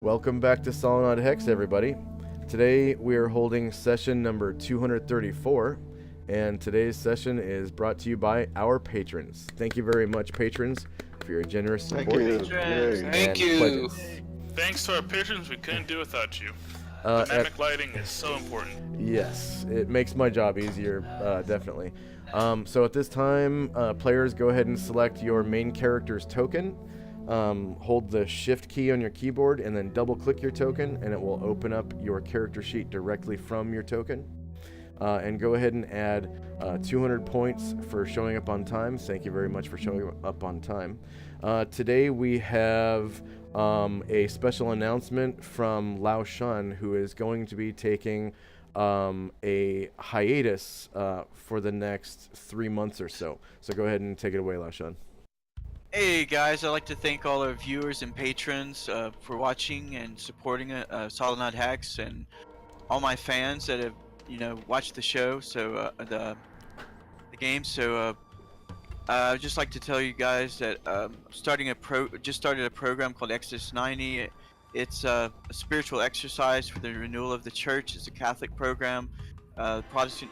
Welcome back to Solynod Hex, everybody. Today we are holding session number 234, and today's session is brought to you by our patrons. Thank you very much, patrons, for your generous support. Thank you. Pledges. Thanks to our patrons, we couldn't do without you. Dynamic lighting is so important. Yes, it makes my job easier, definitely. So at this time, players, go ahead and select your main character's token. Hold the shift key on your keyboard and then double click your token, and it will open up your character sheet directly from your token. And go ahead and add 200 points for showing up on time. Thank you very much for showing up on time. Today we have a special announcement from Lao Shan, who is going to be taking a hiatus for the next 3 months or so. So go ahead and take it away, Lao Shan. Hey guys, I'd like to thank all our viewers and patrons for watching and supporting Solynod Hex, and all my fans that have, watched the show, so the game. So I'd just like to tell you guys that just started a program called Exodus 90. It's a spiritual exercise for the renewal of the church. It's a Catholic program. Protestant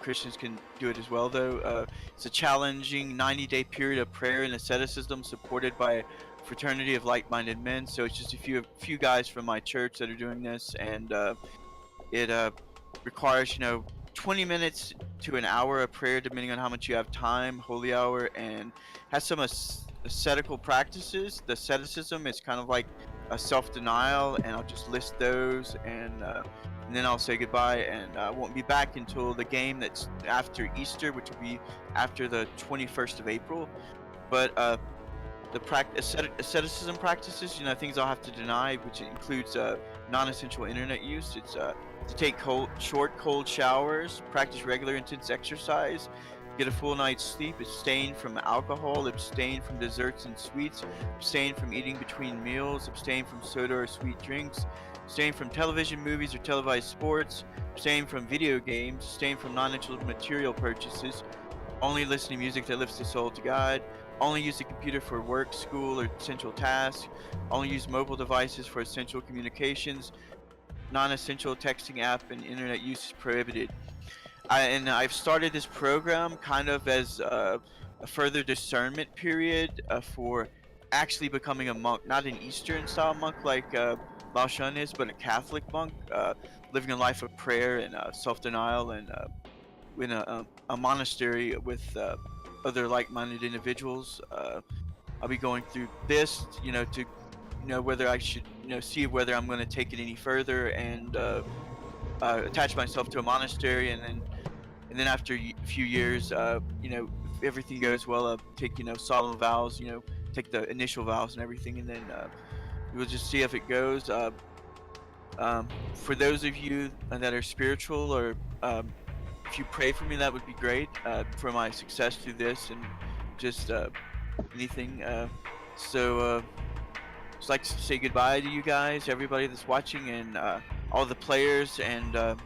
Christians can do it as well, though. It's a challenging 90-day period of prayer and asceticism supported by a fraternity of like-minded men. So it's just a few guys from my church that are doing this, and it requires 20 minutes to an hour of prayer, depending on how much you have time, holy hour, and has some ascetical practices. The asceticism is kind of like a self-denial, and I'll just list those, and then I'll say goodbye, and I won't be back until the game that's after Easter, which will be after the 21st of April. But the asceticism practices, things I'll have to deny, which includes non-essential internet use. It's to take short cold showers, practice regular intense exercise, get a full night's sleep, abstain from alcohol, abstain from desserts and sweets, abstain from eating between meals, abstain from soda or sweet drinks, abstain from television, movies, or televised sports, abstain from video games, abstain from non-essential material purchases, only listen to music that lifts the soul to God, only use the computer for work, school, or essential tasks, only use mobile devices for essential communications, non-essential texting app and internet use is prohibited. And I've started this program kind of as a further discernment period for actually becoming a monk, not an Eastern style monk like Lao Shan is, but a Catholic monk, living a life of prayer and self-denial, and in a monastery with other like-minded individuals. I'll be going through this, to whether I should, see whether I'm going to take it any further and attach myself to a monastery, and then after a few years, if everything goes well, I'll take, solemn vows, take the initial vows and everything, and then we'll just see if it goes. For those of you that are spiritual, or if you pray for me, that would be great for my success through this, and just anything. So just like to say goodbye to you guys, everybody that's watching, and all the players, and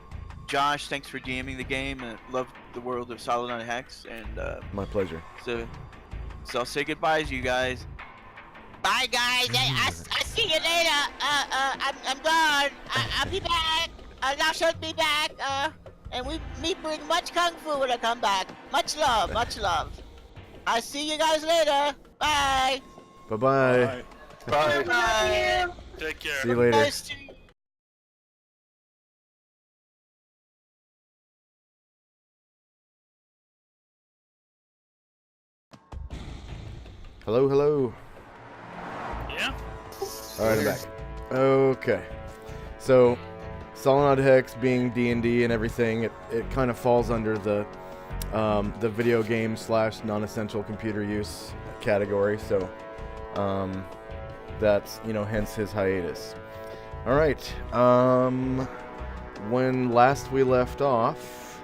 Josh, thanks for DMing the game. Love the world of Solynod Hex, and My pleasure. So I'll say goodbye to you guys. Bye, guys. I see you later. I'm gone. I'll be back. Lao should be back. And me bring much kung fu when I come back. Much love, much love. I'll see you guys later. Bye. Bye-bye. Bye. Bye. Take care. See you later. Nice to Hello, hello. Yeah? Alright, I'm back. Okay. So, Solynod Hex being D&D and everything, it kind of falls under the video game / non-essential computer use category, so that's, hence his hiatus. Alright, when last we left off,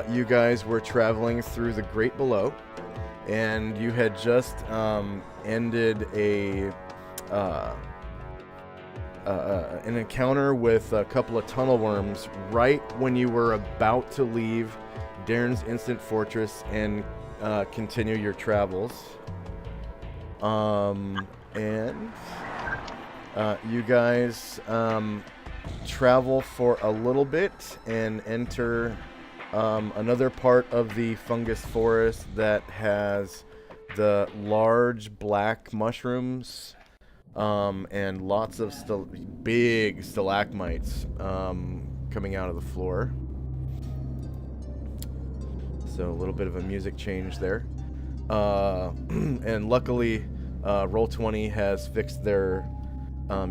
you guys were traveling through the Great Below, and you had just ended an encounter with a couple of tunnel worms right when you were about to leave Darren's Instant Fortress and continue your travels. And you guys travel for a little bit and enter another part of the fungus forest that has the large black mushrooms and lots of big stalagmites coming out of the floor. So a little bit of a music change there. And luckily, Roll20 has fixed their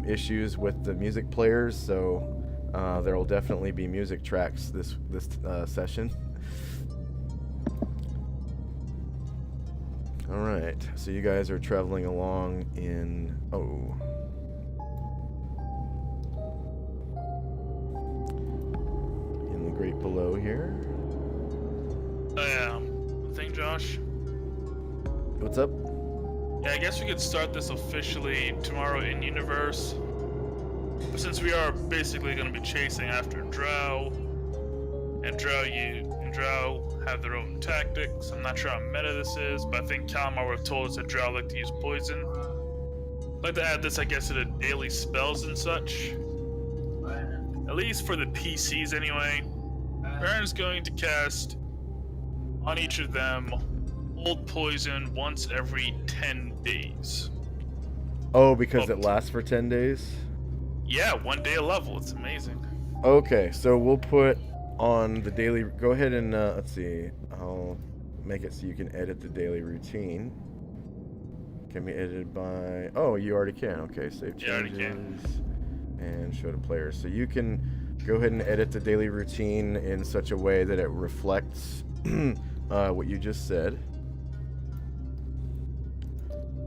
issues with the music players, so there will definitely be music tracks this session. All right, so you guys are traveling along in in the Great Below here. Thing, Josh. What's up? Yeah, I guess we could start this officially tomorrow in universe. But since we are basically going to be chasing after Drow, and Drow have their own tactics. I'm not sure how meta this is, but I think Calamar would have told us that Drow like to use poison. I'd like to add this, I guess, to the daily spells and such. At least for the PCs anyway. Baron's going to cast on each of them Hold Poison once every 10 days. Oh, because it lasts for 10 days? Yeah, 1 day a level. It's amazing. Okay, so we'll put on the daily... Go ahead and, let's see. I'll make it so you can edit the daily routine. Can be edited by... Oh, you already can. Okay, save changes. Yeah, I already can. And show to players. So you can go ahead and edit the daily routine in such a way that it reflects what you just said.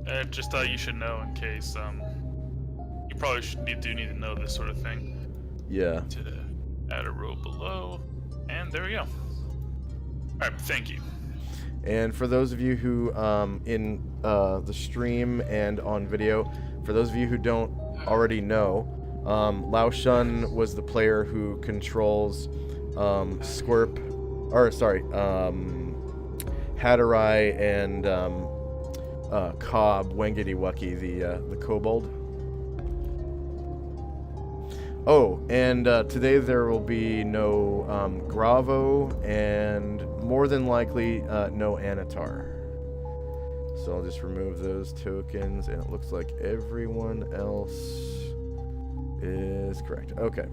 I just thought you should know in case, you probably do need to know this sort of thing. Yeah. To add a row below. And there we go. Alright, thank you. And for those of you who, in the stream and on video, for those of you who don't already know, Lao Shun was the player who controls Hatterai and Cobb, Wengity Wucky, the kobold. Oh, and today there will be no Gravo and more than likely no Anatar. So I'll just remove those tokens, and it looks like everyone else is correct. Okay,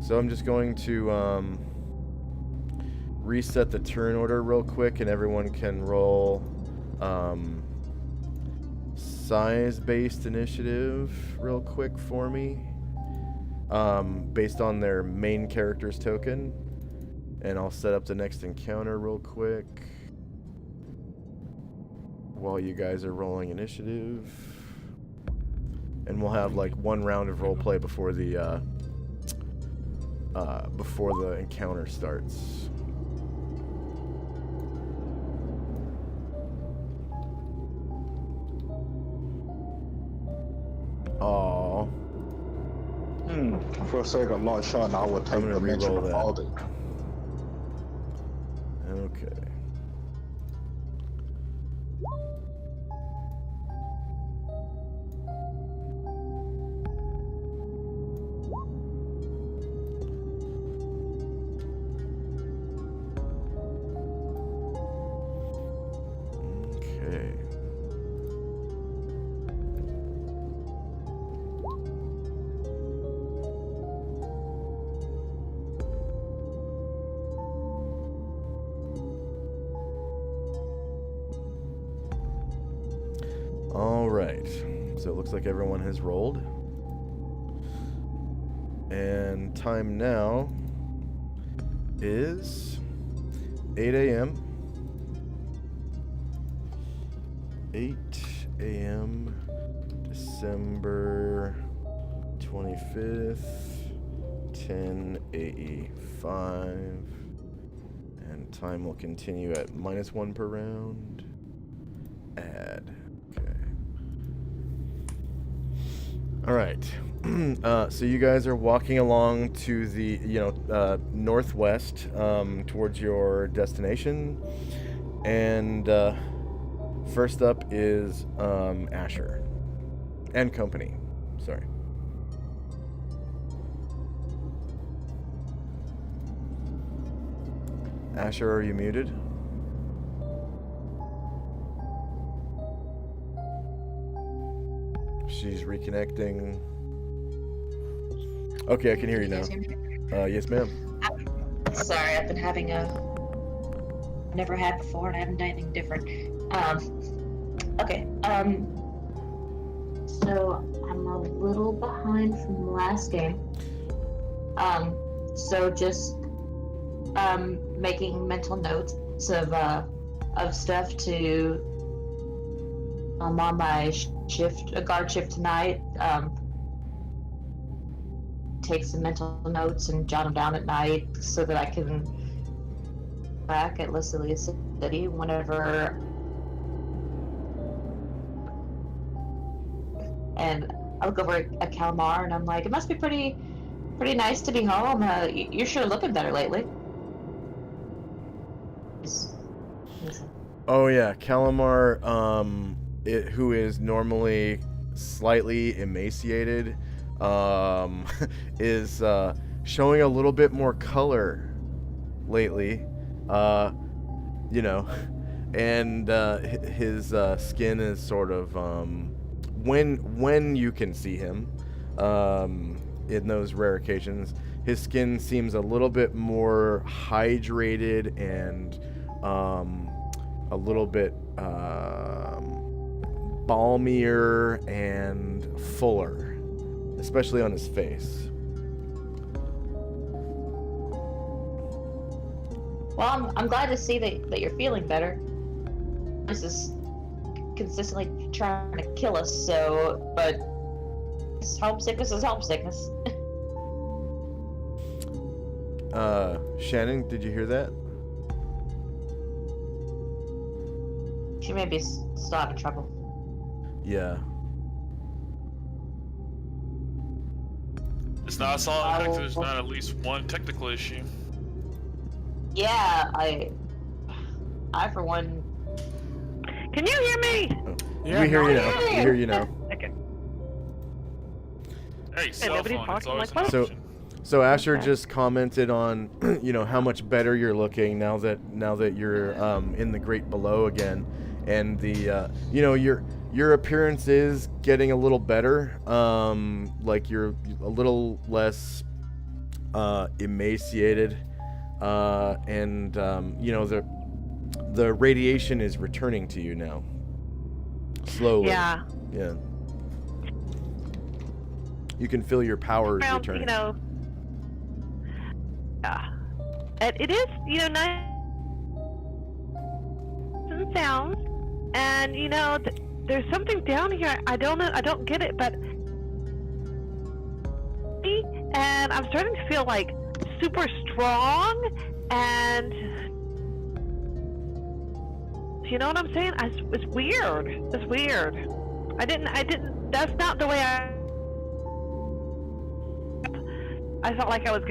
so I'm just going to reset the turn order real quick, and everyone can roll size-based initiative real quick for me, based on their main character's token. And I'll set up the next encounter real quick while you guys are rolling initiative. And we'll have like one round of roleplay before the encounter starts. Aww. For a second, long shot, I would take I'm gonna the mention re-roll of that. Alden. Okay. Okay. All right. So it looks like everyone has rolled. And time now is 8 a.m. 8 a.m. December 25th, 10 AE 5. And time will continue at -1 per round. Add. Okay. All right. So you guys are walking along to the, northwest towards your destination, and first up is Asher. And company. Sorry. Asher, are you muted? She's reconnecting. Okay, I can hear you now. Yes, ma'am. Sorry, I've been having never had before, and I haven't done anything different. Okay. So I'm a little behind from the last game. So just making mental notes of stuff to. I'm on my guard shift tonight. Take some mental notes and jot them down at night so that I can back at Leslie City whenever. And I look over at Calamar and I'm like, it must be pretty nice to be home. You're sure looking better lately. Oh yeah, Calamar, who is normally slightly emaciated, is showing a little bit more color lately, you know, and his skin is sort of when you can see him in those rare occasions, his skin seems a little bit more hydrated and a little bit balmier and fuller, especially on his face. Well, I'm glad to see that you're feeling better. This is consistently trying to kill us, so, but homesickness is homesickness. Shannon, did you hear that? She may be still having trouble. Yeah. It's not solid like there's not at least one technical issue. Yeah, I for one. Can you hear me? We hear you now. We hear you now. Okay. Hey, cell nobody's phone, it's talking always like an that? option. So Asher Okay. just commented on, you know, how much better you're looking now that you're in the Great Below again, and the you know, your appearance is getting a little better. Like you're a little less emaciated, and you know, the radiation is returning to you now. Slowly. Yeah. Yeah. You can feel your powers Well, returning. you know. Yeah. It is, you know, nice and sounds, and you know, there's something down here. I don't know. I don't get it, but and I'm starting to feel like super strong, and you know what I'm saying? It's weird. It's weird. I didn't. That's not the way I felt like I was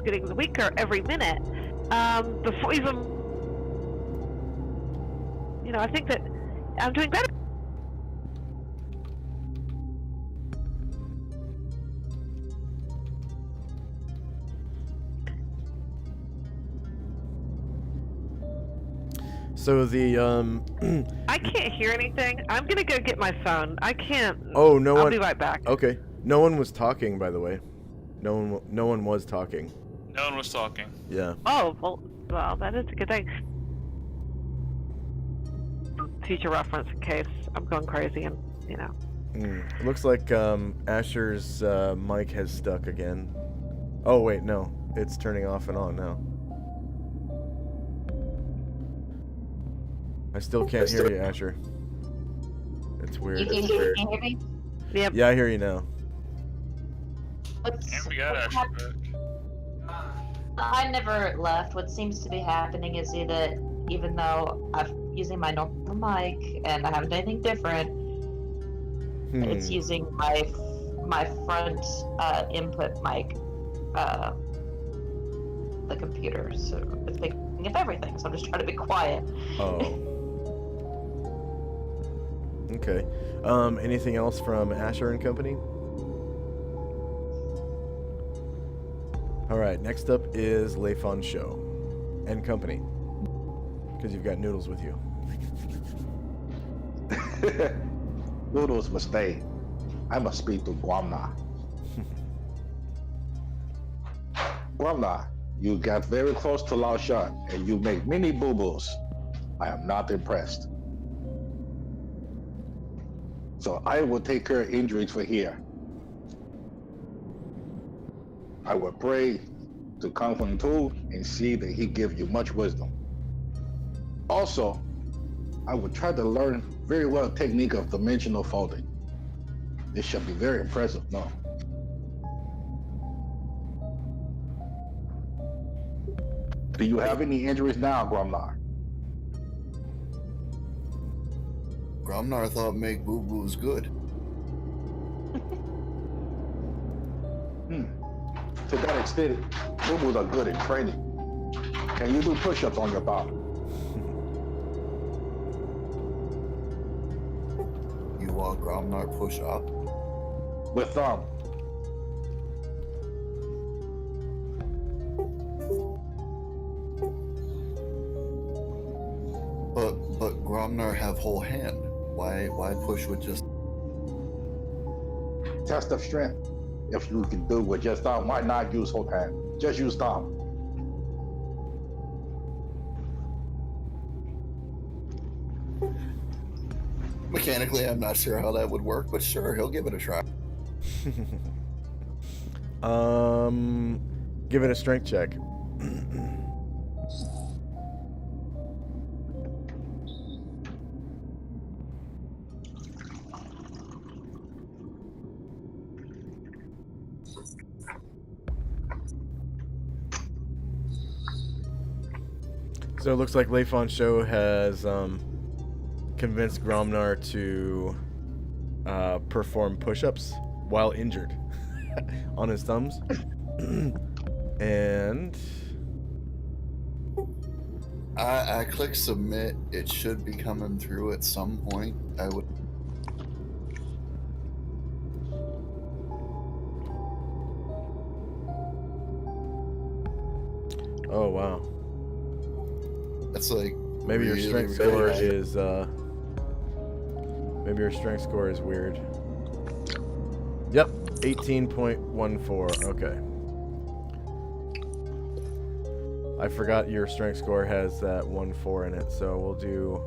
getting weaker every minute. Before even, you know, I think that I'm doing better. So the I can't hear anything. I'm gonna go get my phone. I can't. Oh, no I'll one. be right back. Okay. No one was talking, by the way. No one was talking. No one was talking. Yeah. Oh, well, that is a good thing. Future reference in case I'm going crazy and, you know. It looks like Asher's mic has stuck again. Oh wait, no. It's turning off and on now. I still can't hear you, Asher. It's weird. You can hear me? Yep. Yeah, I hear you now. And we got what's Asher back. I never left. What seems to be happening is that even though I'm using my normal mic and I haven't done anything different, it's using my front input mic, the computer. So it's picking up everything. So I'm just trying to be quiet. Oh. Okay. Anything else from Asher and Company? All right. Next up is Leifon Show and Company, because you've got Noodles with you. Noodles must stay. I must speak to Guamna. Guamna, you got very close to Lao Shan and you make many boo-boos. I am not impressed. So I will take care of injuries for here. I will pray to Kung Fu Tu and see that he give you much wisdom. Also, I will try to learn very well technique of dimensional folding. This should be very impressive, no? Do you have any injuries now, Grumnar? Gromnar thought make boo-boos good. To that extent, boo-boos are good in training. Can you do push-ups on your bottom? You want Gromnar push up? With thumb. But Gromnar have whole hand. Why push with just... Test of strength. If you can do with just thumb, why not use whole hand? Just use thumb. Mechanically, I'm not sure how that would work, but sure, he'll give it a try. Give it a strength check. So it looks like Leifon Show has convinced Gromnar to perform push-ups while injured on his thumbs. And I click submit. It should be coming through at some point. I would... oh wow. That's like Maybe your really, strength really score high. is maybe your strength score is weird. Yep, 18.14. Okay. I forgot your strength score has that 1-4 in it, so we'll do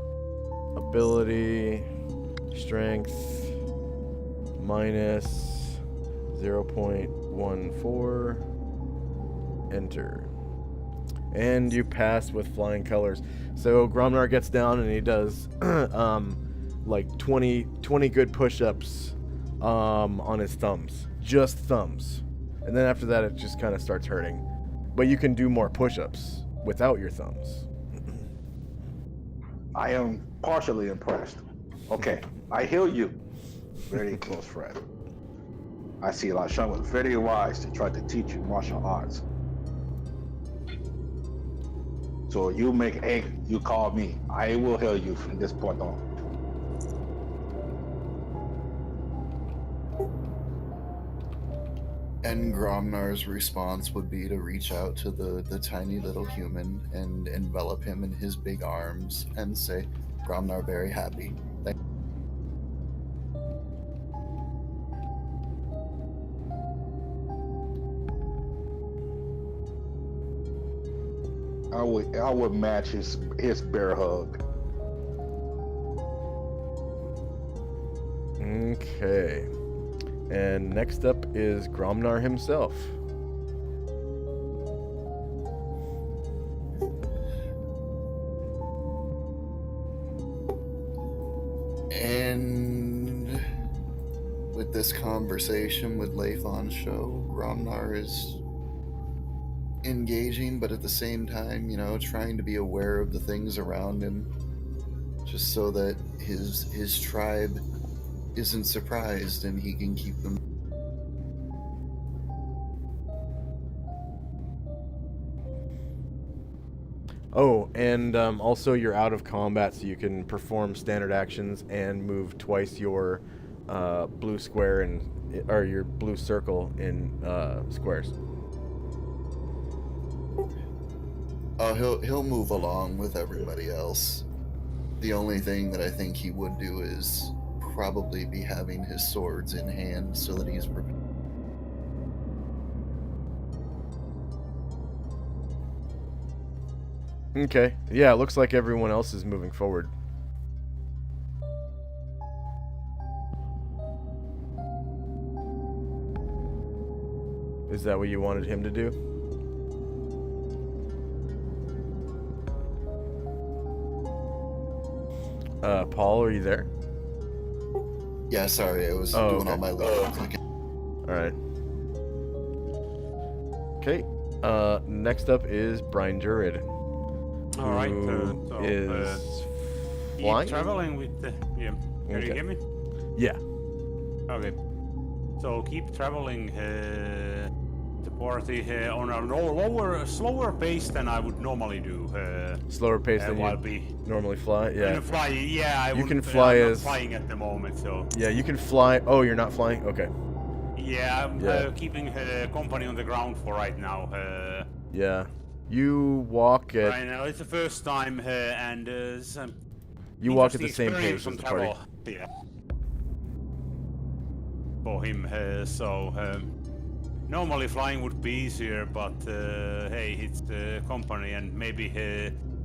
ability, strength, minus 0.14, enter. And you pass with flying colors. So Gromnar gets down and he does like 20 good push-ups on his thumbs. Just thumbs. And then after that it just kind of starts hurting. But you can do more push-ups without your thumbs. I am partially impressed. Okay, I hear you. Very close friend. I see Lao Shan was very wise to try to teach you martial arts. So you make egg, you call me. I will hear you from this point on. And Gromnar's response would be to reach out to the tiny little human and envelop him in his big arms and say, Gromnar very happy. I would match his bear hug. Okay. And next up is Gromnar himself. And with this conversation with Leifon Show, Gromnar is engaging, but at the same time, trying to be aware of the things around him, just so that his tribe isn't surprised and he can keep them. Oh, and also you're out of combat, so you can perform standard actions and move twice your blue square or your blue circle in squares. He'll move along with everybody else. The only thing that I think he would do is probably be having his swords in hand so that he's prepared. Okay. Yeah, it looks like everyone else is moving forward. Is that what you wanted him to do? Paul, are you there? Yeah, sorry, I was Oh, doing okay. all my little clicking. Alright. Okay. Next up is Brian Jurid. Alright, who so is keep flying? traveling with the... Yeah, can Okay. you hear me? Yeah. Okay. So keep traveling the party on a slower pace than I would normally do. Slower pace than while you be normally fly? Yeah. fly, yeah, I You can wouldn't- fly I'm not as- flying at the moment, so Yeah, you can fly. Oh, you're not flying? Okay. yeah, I'm Yeah. keeping company on the ground for right now. Yeah. You walk at Right now, it's the first time, and some you walk at the interesting same experience pace on as the party. travel. Yeah. For him, normally flying would be easier, but hey, it's the company, and maybe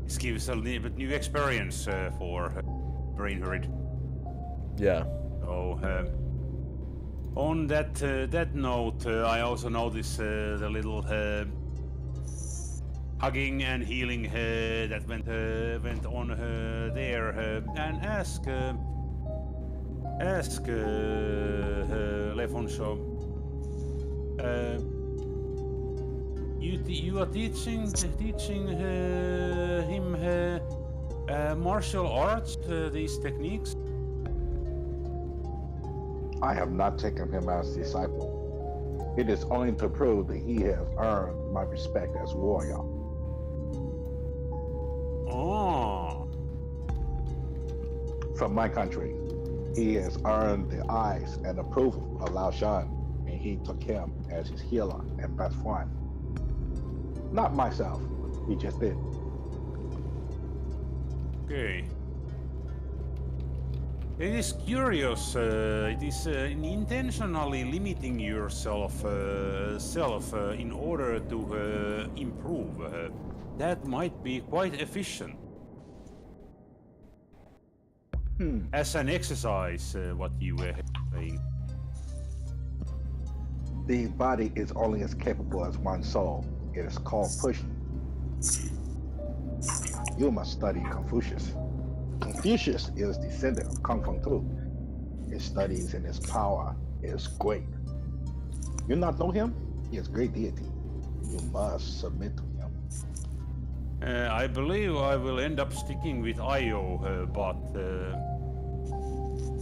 this gives a little bit new experience for Brainherd. Yeah. So on that note, I also noticed the little hugging and healing that went on there, and ask Lefonso. You are teaching him martial arts, these techniques. I have not taken him as disciple. It is only to prove that he has earned my respect as warrior. Oh. From my country, he has earned the eyes and approval of Lao Shan, and he took him as his healer and best friend. Not myself, he just did. Okay. It is curious. It is intentionally limiting yourself in order to improve. That might be quite efficient. As an exercise, what you were saying. The body is only as capable as one's soul. It is called pushing. You must study Confucius. Confucius is descendant of Kung Fu Tu. His studies and his power is great. You not know him? He is great deity. You must submit to him. I believe I will end up sticking with Io, but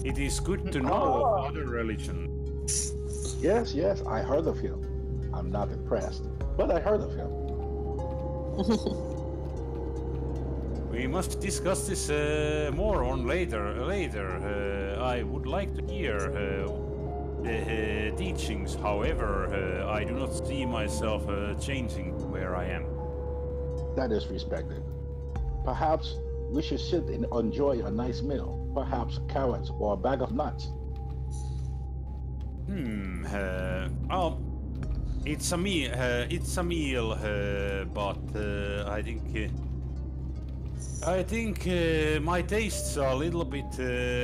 it is good to know of other religions. Yes, I heard of him. I'm not impressed, but I heard of him. We must discuss this more on later. I would like to hear the teachings. However, I do not see myself changing where I am. That is respected. Perhaps we should sit and enjoy a nice meal. Perhaps carrots or a bag of nuts. Well, it's a meal, but I think my tastes are a little bit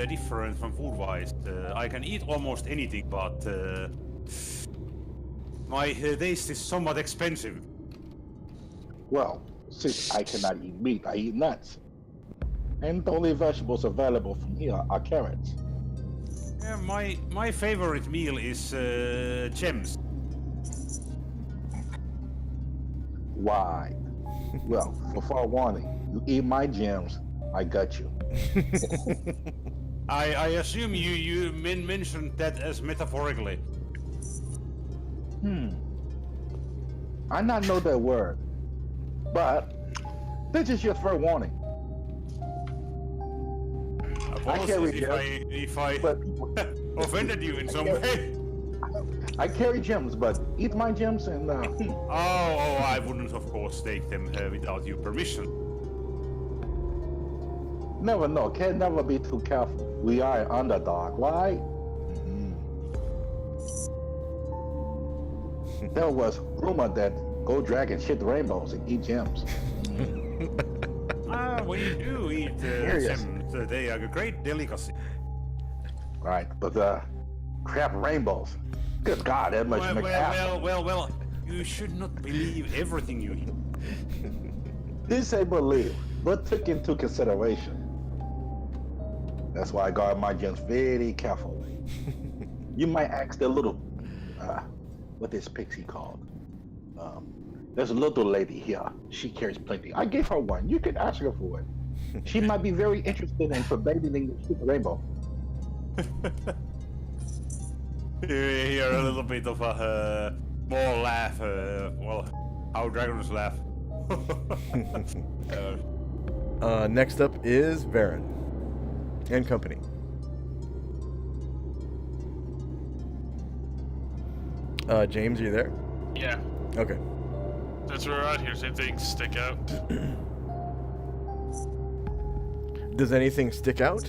different from food-wise. I can eat almost anything, but my taste is somewhat expensive. Well, since I cannot eat meat, I eat nuts. And the only vegetables available from here are carrots. Yeah, my favorite meal is gems. Why? Well, for forewarning, you eat my gems, I got you. I assume you mentioned that as metaphorically. I not know that word, but This is your fair warning. Apologies if I but offended you in some way. I carry gems, but eat my gems and I wouldn't, of course, take them without your permission. Never know. Can't never be too careful. We are an underdog, right? There was rumor that gold dragons shit rainbows and eat gems. We do eat gems. They are a great delicacy. Right, but crap rainbows. Good God, that much Well, you should not believe everything you eat. Didn't say believe, but took into consideration. That's why I guard my gems very carefully. You might ask the little, what is pixie called? There's a little lady here. She carries plenty. I gave her one. You could ask her for it. She might be very interested in forbidding the super rainbow. You hear a little bit of a more laugh. How dragons laugh. Next up is Varen and company. James, are you there? Yeah. Okay. Since we're out here, same things stick out. Does anything stick out?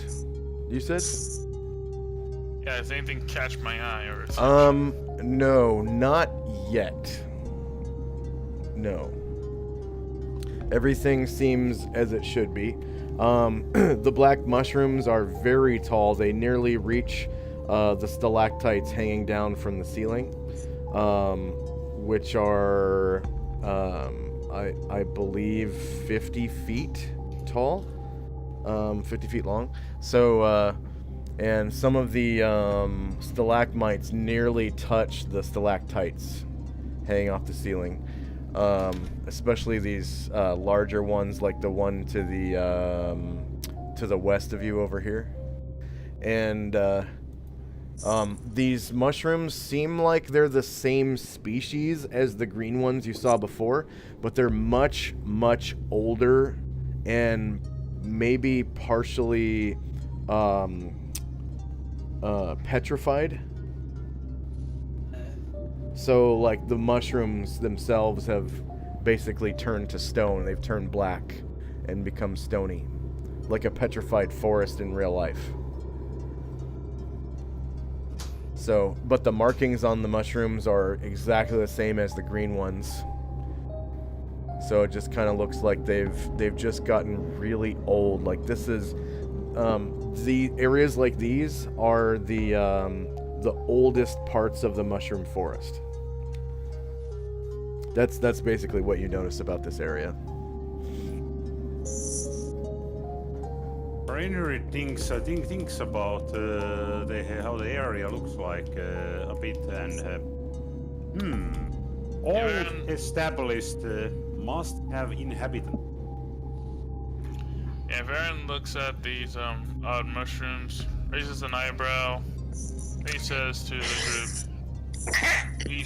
You said? Yeah, does anything catch my eye or? No, not yet. No. Everything seems as it should be. The black mushrooms are very tall. They nearly reach the stalactites hanging down from the ceiling, which are, I believe, 50 feet tall, 50 feet long. So, and some of the stalagmites nearly touch the stalactites hanging off the ceiling. Especially these larger ones, like the one to the west of you over here. And these mushrooms seem like they're the same species as the green ones you saw before, but they're much, much older and maybe partially petrified. So, like, the mushrooms themselves have basically turned to stone. They've turned black and become stony, like a petrified forest in real life. So, but the markings on the mushrooms are exactly the same as the green ones. So it just kind of looks like they've just gotten really old. Like, this is the areas like these are the oldest parts of the mushroom forest. That's basically what you notice about this area. Rainer thinks about how the area looks like a bit, and old established must have inhabitants. Yeah, Varen looks at these odd mushrooms, raises an eyebrow, and he says to the group, we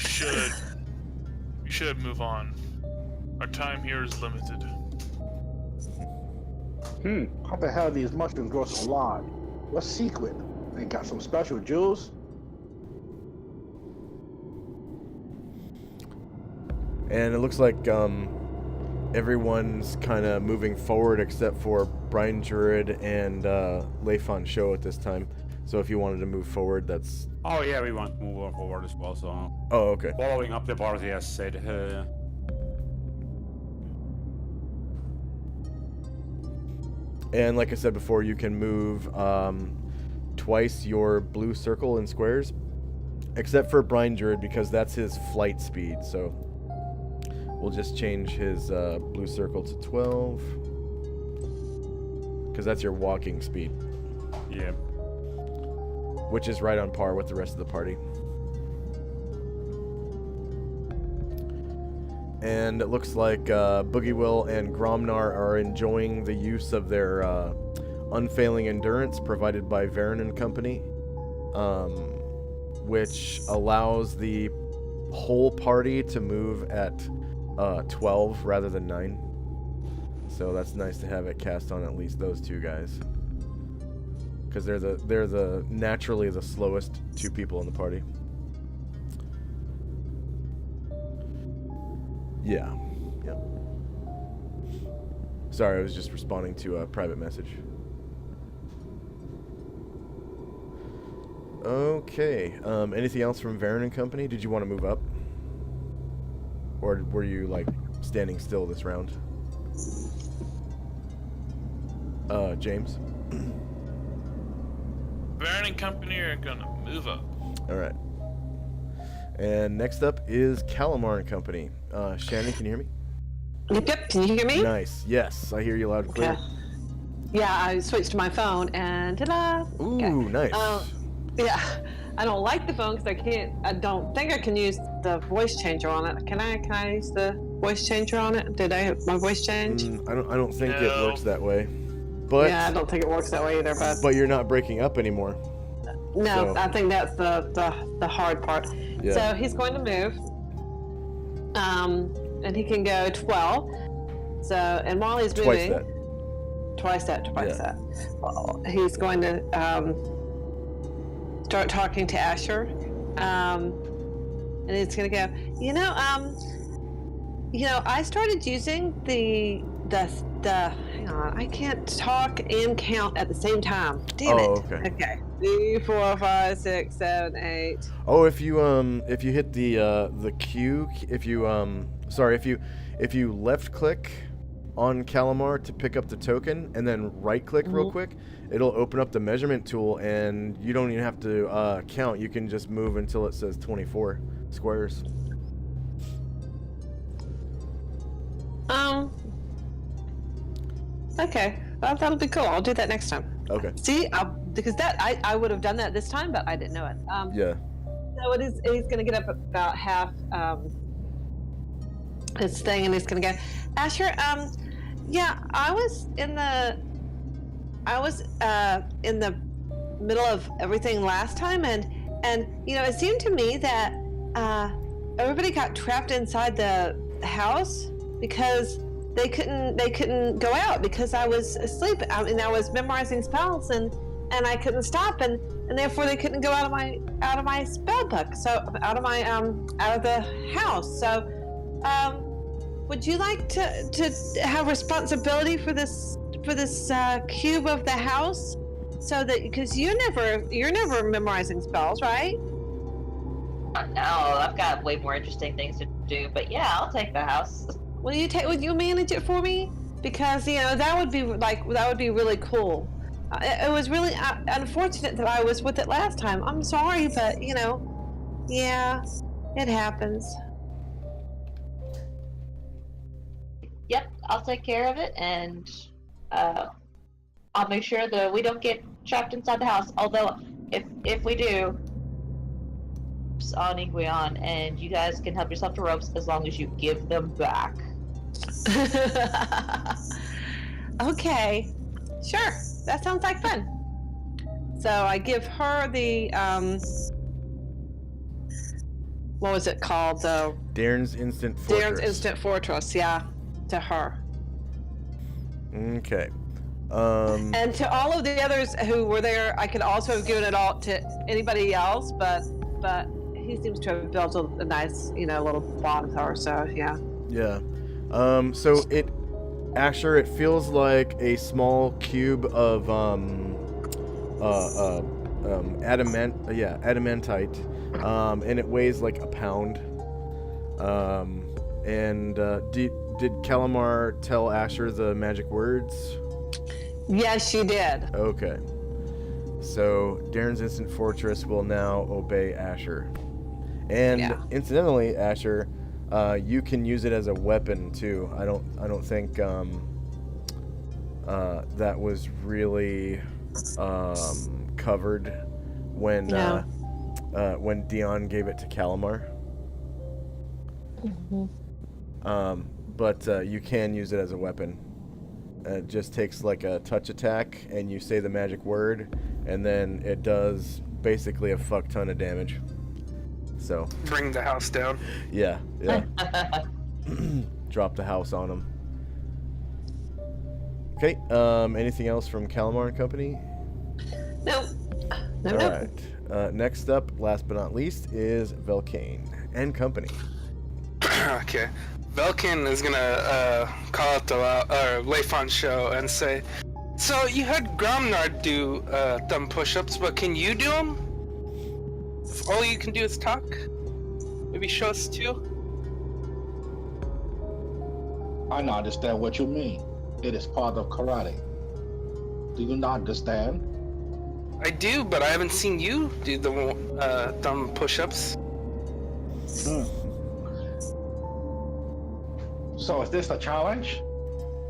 should move on. Our time here is limited. How the hell these mushrooms grow so large? What's secret? They got some special jewels? And it looks like everyone's kind of moving forward except for Brian Druid and Leifon Show at this time. So if you wanted to move forward, that's... Oh yeah, we want to move forward as well, so... Oh, okay. Following up the party as said. And like I said before, you can move twice your blue circle in squares, except for Brian Druid, because that's his flight speed. So we'll just change his blue circle to 12, because that's your walking speed. Yeah. Which is right on par with the rest of the party. And it looks like Boogie Will and Gromnar are enjoying the use of their unfailing endurance provided by Varen and Company, which allows the whole party to move at 12 rather than 9. So that's nice to have it cast on at least those two guys. Because they're the naturally the slowest two people in the party. Yeah. Yep. Sorry, I was just responding to a private message. Okay. Anything else from Varen and Company? Did you want to move up? Or were you, like, standing still this round? James? Baron and Company are gonna move up. Alright. And next up is Calamar and Company. Shannon, can you hear me? Yep. Can you hear me? Nice. Yes, I hear you loud and clear. Okay. Yeah, I switched to my phone and ta-da! Ooh, Okay. nice. Yeah, I don't like the phone because I don't think I can use the voice changer on it. Can I use the voice changer on it? Did I have my voice change? I don't think it No. works that way. But Yeah, I don't think it works that way either. But you're not breaking up anymore. no, so- I think that's the hard part. Yeah. So he's going to move. And he can go 12. So and while he's Twice moving, that. twice that. Well, he's going to start talking to Asher, and he's going to go. I started using the. Hang on, I can't talk and count at the same time. Damn it. Okay. Okay. 3, 4, 5, 6, 7, 8. Oh, if you hit the Q, if you left click on Calamar to pick up the token and then right click real quick, it'll open up the measurement tool and you don't even have to count. You can just move until it says 24 squares. Okay, that'll be cool. I'll do that next time. Okay. See, because I would have done that this time, but I didn't know it. Yeah. So it is. He's going to get up about half his thing, and he's going to go, Asher. Yeah, I was in the middle of everything last time, and it seemed to me that everybody got trapped inside the house because they couldn't go out because I was asleep. I was memorizing spells and I couldn't stop, and therefore they couldn't go out of my spell book. So out of the house. So would you like to have responsibility for this cube of the house, so that because you're never memorizing spells, right? No, I've got way more interesting things to do. But yeah, I'll take the house. Will you manage it for me? Because that would be really cool. It was really unfortunate that I was with it last time. I'm sorry, but yeah, it happens. Yep, I'll take care of it, and I'll make sure that we don't get trapped inside the house. Although, if we do, it's on Iguion, and you guys can help yourself to ropes as long as you give them back. Okay, sure. That sounds like fun. So I give her the what was it called? The Darren's Instant Fortress. Darren's Instant Fortress. Yeah, to her. Okay. And to all of the others who were there, I could also have given it all to anybody else, but he seems to have built a nice, little bond with her. So yeah. Yeah. So Asher, it feels like a small cube of adamantite, and it weighs like a pound. Did Calamar tell Asher the magic words? Yes, she did. Okay. So Darren's Instant Fortress will now obey Asher. And incidentally, Asher, you can use it as a weapon too. I don't think that was really covered when Dion gave it to Calamar. But you can use it as a weapon. It just takes like a touch attack, and you say the magic word, and then it does basically a fuck ton of damage. So bring the house down. Yeah. Drop the house on him. Okay. Anything else from Calamar and Company? No. No, All no. right. Next up, last but not least, is Velcane and Company. Okay. Velkin is gonna call out the Leifon show and say, "So you heard Gromnard do thumb push-ups, but can you do them? If all you can do is talk, maybe show us too." I don't understand what you mean. It is part of karate. Do you not understand? I do, but I haven't seen you do the thumb push-ups. So is this a challenge?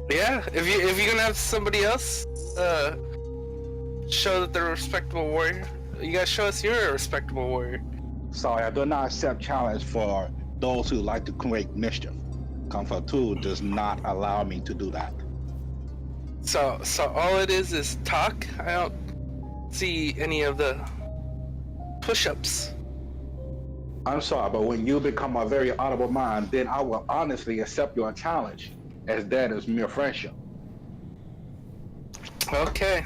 Yeah, if you're gonna have somebody else show that they're a respectable warrior, you gotta show us you're a respectable warrior. Sorry, I do not accept challenge for those who like to create mischief. Comfort 2 does not allow me to do that. So all it is talk. I don't see any of the push-ups. I'm sorry, but when you become a very audible mind, then I will honestly accept your challenge, as that is mere friendship. Okay.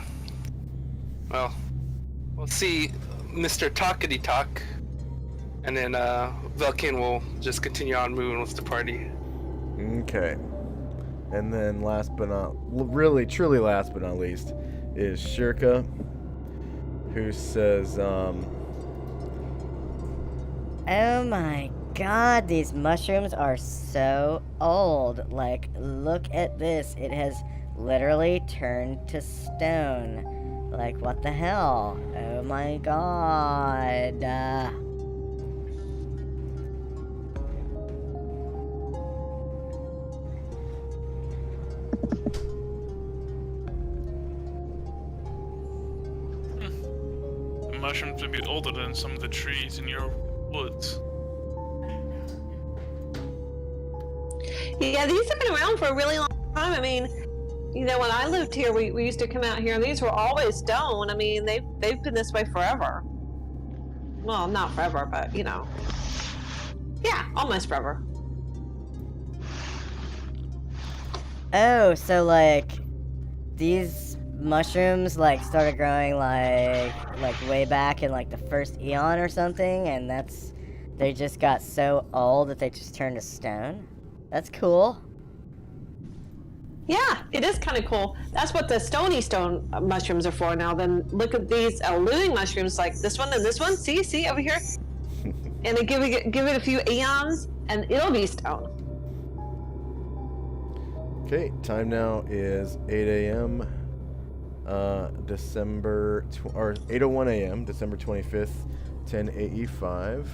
Well, we'll see Mr. Talkity Talk, and then Velkin will just continue on moving with the party. Okay. And then last but not, really, truly last but not least, is Shirka, who says, Oh my god, these mushrooms are so old. Like, look at this. It has literally turned to stone. Like, what the hell? Oh my god. The mushrooms would be older than some of the trees in your woods. Yeah, these have been around for a really long time. I mean, you know, when I lived here, we used to come out here, and these were always stone. I mean, they've been this way forever. Well, not forever, but you know, yeah, almost forever. Oh, so like these mushrooms like started growing like way back in like the first eon or something, and they just got so old that they just turned to stone. That's cool. Yeah, it is kind of cool. That's what the stony stone mushrooms are for now. Then look at these living mushrooms, like this one and this one. See over here, and they give it a few eons, and it'll be stone. okay, time now is 8 a.m. December, or 8:01 a.m. December 25th, 10 AE5.